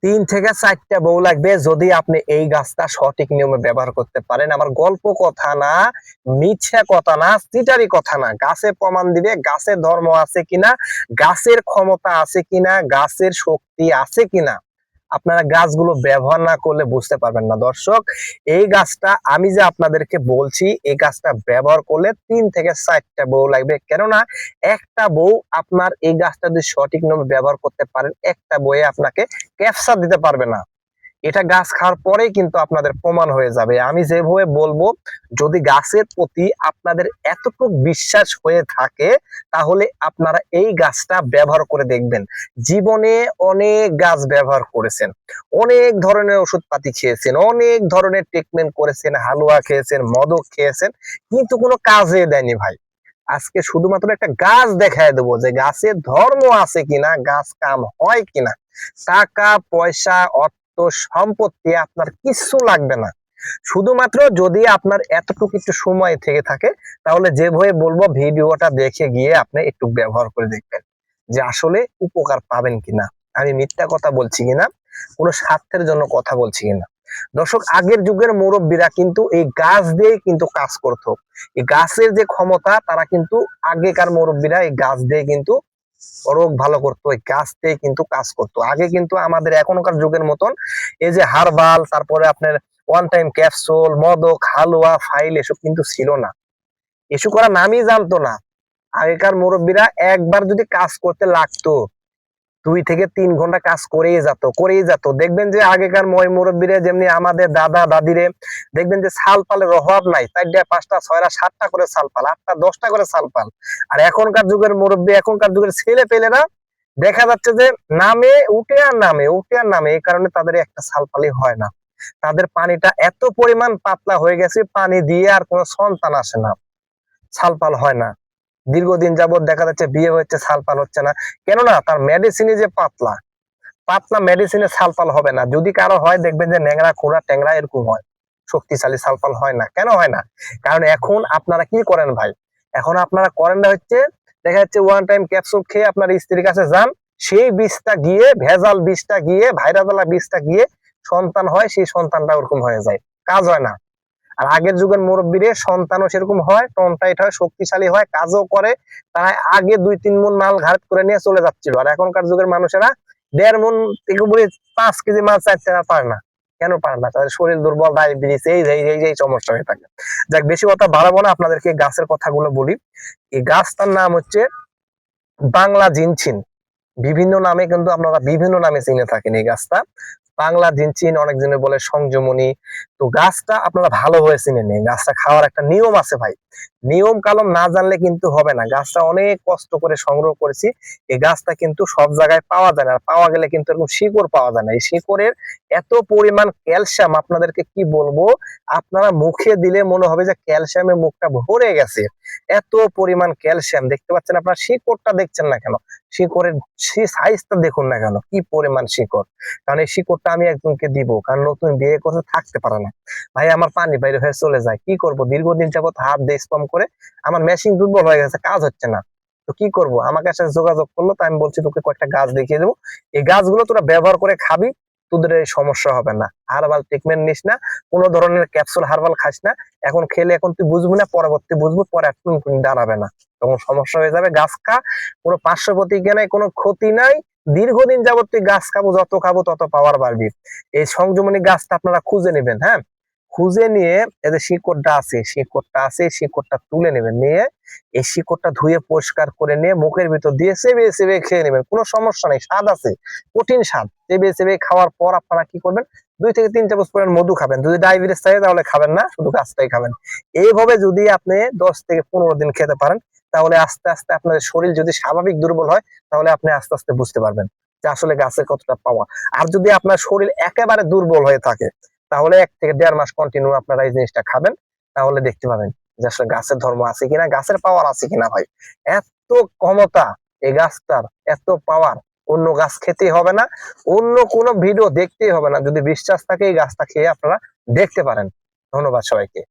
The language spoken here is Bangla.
তিন থেকে চারটা বউ লাগবে যদি আপনি এই গাছটা সঠিক নিয়মে ব্যবহার করতে পারেন। আমার গল্প কথা না, মিথ্যা কথা না, চিটারি কথা না, গাছে প্রমাণ দিবে গাছের ধর্ম আছে কিনা, গাছের ক্ষমতা আছে কিনা, গাছের শক্তি আছে কিনা। আপনারা গাছগুলো ব্যবহার না করলে বুঝতে পারবেন না দর্শক। এই গাছটা আমি যে আপনাদেরকে বলছি, এই গাছটা ব্যবহার করলে 3 থেকে 4টা বউ লাগবে। কেননা একটা বউ আপনার এই গাছটা যদি সঠিক নিয়মে ব্যবহার করতে পারেন, একটা বউয়ে আপনাকে ক্যাপচার দিতে পারবে না। এটা গাছ খাওয়ার পরেই কিন্তু আপনাদের প্রমাণ হয়ে যাবে। আমি যেভাবে বলবো, যদি গাছের প্রতি আপনাদের এতটুকু বিশ্বাস হয়ে থাকে, তাহলে আপনারা এই গাছটা ব্যবহার করে দেখবেন। জীবনে অনেক গাছ ব্যবহার করেছেন, অনেক ধরনের ওষুধপাতি খেয়েছেন, অনেক ধরনের ট্রিটমেন্ট করেছেন, হালুয়া খেয়েছেন, মদক খেয়েছেন, কিন্তু কোনো কাজে দেয়নি ভাই। আজকে শুধুমাত্র একটা গাছ দেখায় দেবো যে গাছের ধর্ম আছে কিনা, গাছ কাম হয় কিনা। টাকা পয়সা অর্থ সম্পত্তি আপনার কিছু লাগবে না। শুধুমাত্র যদি আপনার এতটুকু একটু সময় থেকে থাকে, তাহলে যেভাবে বলবো ভিডিওটা দেখে গিয়ে আপনি একটু ব্যবহার করে দেখবেন যে আসলে উপকার পাবেন কিনা, আমি মিথ্যা কথা বলছি কিনা, কোনো স্বার্থের জন্য কথা বলছি কিনা। দর্শক, আগের যুগের মুরব্বীরা কিন্তু এই গাছ দিয়ে কিন্তু কাজ করতো। এই গাছের যে ক্ষমতা, তারা কিন্তু আগেকার মুরব্বীরা এই গাছ দিয়ে কিন্তু রোগ ভালো করতো, ওই গাছ দিয়ে কিন্তু কাজ করতো। আগে কিন্তু আমাদের এখনকার যুগের মতন এই যে হার্বাল, তারপরে আপনার ওয়ান টাইম ক্যাপসুল, মদক, হালুয়া, ফাইল এসব কিন্তু ছিল না। এসব করা নামই জানতো না। আগেকার মুরব্বীরা একবার যদি কাজ করতে লাগতো, 2 থেকে 3 ঘন্টা কাজ করেই যেত। দেখবেন যে আগেকার মুরব্বীরা, যেমনি আমাদের দাদা দাদিরে দেখবেন যে ছাল পালের অভাব নাই, 4টা 5টা 6টা 7টা করে ছাল পাল, 8টা 10টা করে ছাল পাল। আর এখনকার যুগের মুরব্বী, এখনকার যুগের ছেলে পেলেরা দেখা যাচ্ছে যে নামে উঠে আর নামে, এই কারণে তাদের একটা ছাল পালই হয় না। তাদের পানিটা এত পরিমাণ পাতলা হয়ে গেছে, পানি দিয়ে আর কোনো সন্তান আসে না, ছালপাল হয় না। দীর্ঘদিন যাবত দেখা যাচ্ছে বিয়ে হচ্ছে, ছালপাল হচ্ছে না। কেননা তার মেডিসিনে যে পাতলা পাতলা মেডিসিনে ছালপাল হবে না। যদি কারো হয়, দেখবেন যে ন্যাংরা খোঁড়া ট্যাংরা এরকম হয়, শক্তিশালী ছালপাল হয় না। কেন হয় না? কারণ এখন আপনারা কি করেন ভাই, এখন আপনারা করেন না হচ্ছে, দেখা যাচ্ছে ওয়ান টাইম ক্যাপসুল খেয়ে আপনার স্ত্রীর কাছে যান, সেই বিষটা গিয়ে, ভেজাল বিষটা গিয়ে, ভাইরাদালা বিষটা গিয়ে সন্তান হয়, সেই সন্তানটা ওরকম হয়ে যায়, কাজ হয় না। আর আগের যুগের মুরব্বীরে সন্তানও সেরকম হয়, টনটাইট হয়, শক্তিশালী হয়, কাজও করে। তারা আগে 2-3 মণ মাল ঘাট করে নিয়ে চলে যাচ্ছিল। আর এখনকার যুগের মানুষেরা 1.5 মণ থেকে বলে 5 কেজি মাল চাইতে পারে না। কেন পারে না? তাদের শরীর দুর্বল, ডায়াবেটিস, এই সমস্যা হয়ে থাকে। যাক, বেশি কথা বাড়াবো না, আপনাদেরকে গাছের কথাগুলো বলি। এই গাছটার নাম হচ্ছে বাংলা জিনছিন। বিভিন্ন নামে কিন্তু আপনারা বিভিন্ন নামে চিনে থাকেন এই গাছটা। বাংলা জিনচিন, অনেকজনে বলে সংযমনী। তো গাছটা আপনারা ভালোভাবে চিনে নিন। গাছটা খাওয়ার একটা নিয়ম আছে ভাই, নিয়ম কালম না জানলে কিন্তু হবে না। গাছটা অনেক কষ্ট করে সংগ্রহ করেছি। এই গাছটা কিন্তু সব জায়গায় পাওয়া যায় না, আর পাওয়া গেলে কিন্তু এরকম শিকড় পাওয়া যায় না। এই শিকড়ের এত পরিমাণ ক্যালসিয়াম, আপনাদেরকে কি বলবো, আপনারা মুখে দিলে মনে হবে যে ক্যালসিয়ামে মুখটা ভরে গেছে। এত পরিমাণ ক্যালসিয়াম, দেখতে পাচ্ছেন আপনারা, শিকড়টা দেখছেন না কেন? শিকড়ের সাইজটা দেখুন না কেন, কি পরিমাণ শিকড়। কারণ এই শিকড়টা আমি একজনকে দিব, কারণ নতুন বিয়ে করতে থাকতে পারে না। ভাই আমার পানি বাইরে হয়ে চলে যায়, কি করব? দীর্ঘদিন যাবত হাত দিয়ে স্পাম করে আমার মেশিন দুর্বল হয়ে গেছে, কাজ হচ্ছে না। তো কি করব? আমাকে সাথে যোগাযোগ করলো, তাই আমি বলছি তোকে কয়েকটা গাছ দেখিয়ে দেবো, এই গাছগুলো তোরা ব্যবহার করে খাবি, তোদের এই সমস্যা হবে না। হার্বাল ট্রিটমেন্ট নিস না, কোনো ধরনের ক্যাপসুল হার্বাল খাস না। এখন খেলে এখন তুই বুঝবি না, পরবর্তী বুঝবো, পরে আর দাঁড়াবে না, তখন সমস্যা হয়ে যাবে। গাছ খা, কোনো পার্শ্ব প্রতিক্রিয়া নাই, কোনো ক্ষতি নাই। দীর্ঘদিন যাবত তুই গাছ খাবো, যত খাবো তত পাওয়ার বাড়বি। এই সংযমনী গাছটা আপনারা খুঁজে নেবেন, হ্যাঁ, খুঁজে নিয়ে এদের শিকড়টা তুলে নেবেন, নিয়ে এই শিকড়টা ধুয়ে পরিষ্কার করে নিয়ে মুখের ভিতর দিয়ে চেবিয়ে চেবিয়ে খেয়ে নেবেন, কোনো সমস্যা নেই। স্বাদ আছে, কঠিন স্বাদ। চেবিয়ে চেবিয়ে খাওয়ার পর আপনারা কি করবেন, 2 থেকে 3 চামচ পরিমাণ মধু খাবেন। যদি ডায়াবেটিস থাকে তাহলে খাবেন না, শুধু গাছটাই খাবেন। এইভাবে যদি আপনি 10 থেকে 15 দিন খেতে পারেন, তাহলে আস্তে আস্তে আপনার শরীর যদি স্বাভাবিক দুর্বল হয়, তাহলে আপনি আস্তে আস্তে বুঝতে পারবেন যে আসলে গাছের কতটা পাওয়া। আর যদি আপনার শরীর একেবারে দুর্বল হয়ে থাকে, তাহলে 1 থেকে 1.5 মাস কন্টিনিউ আপনারা এই জিনিসটা খাবেন, তাহলে দেখতে পাবেন যে আসলে গাছের ধর্ম আছে কিনা, গাছের পাওয়ার আছে কিনা। ভাই, এত ক্ষমতা এই গাছটার, এত পাওয়ার, অন্য গাছ খেতেই হবে না, অন্য কোনো ভিডিও দেখতেই হবে না। যদি বিশ্বাস থাকে, এই গাছটা খেয়ে আপনারা দেখতে পারেন। ধন্যবাদ সবাইকে।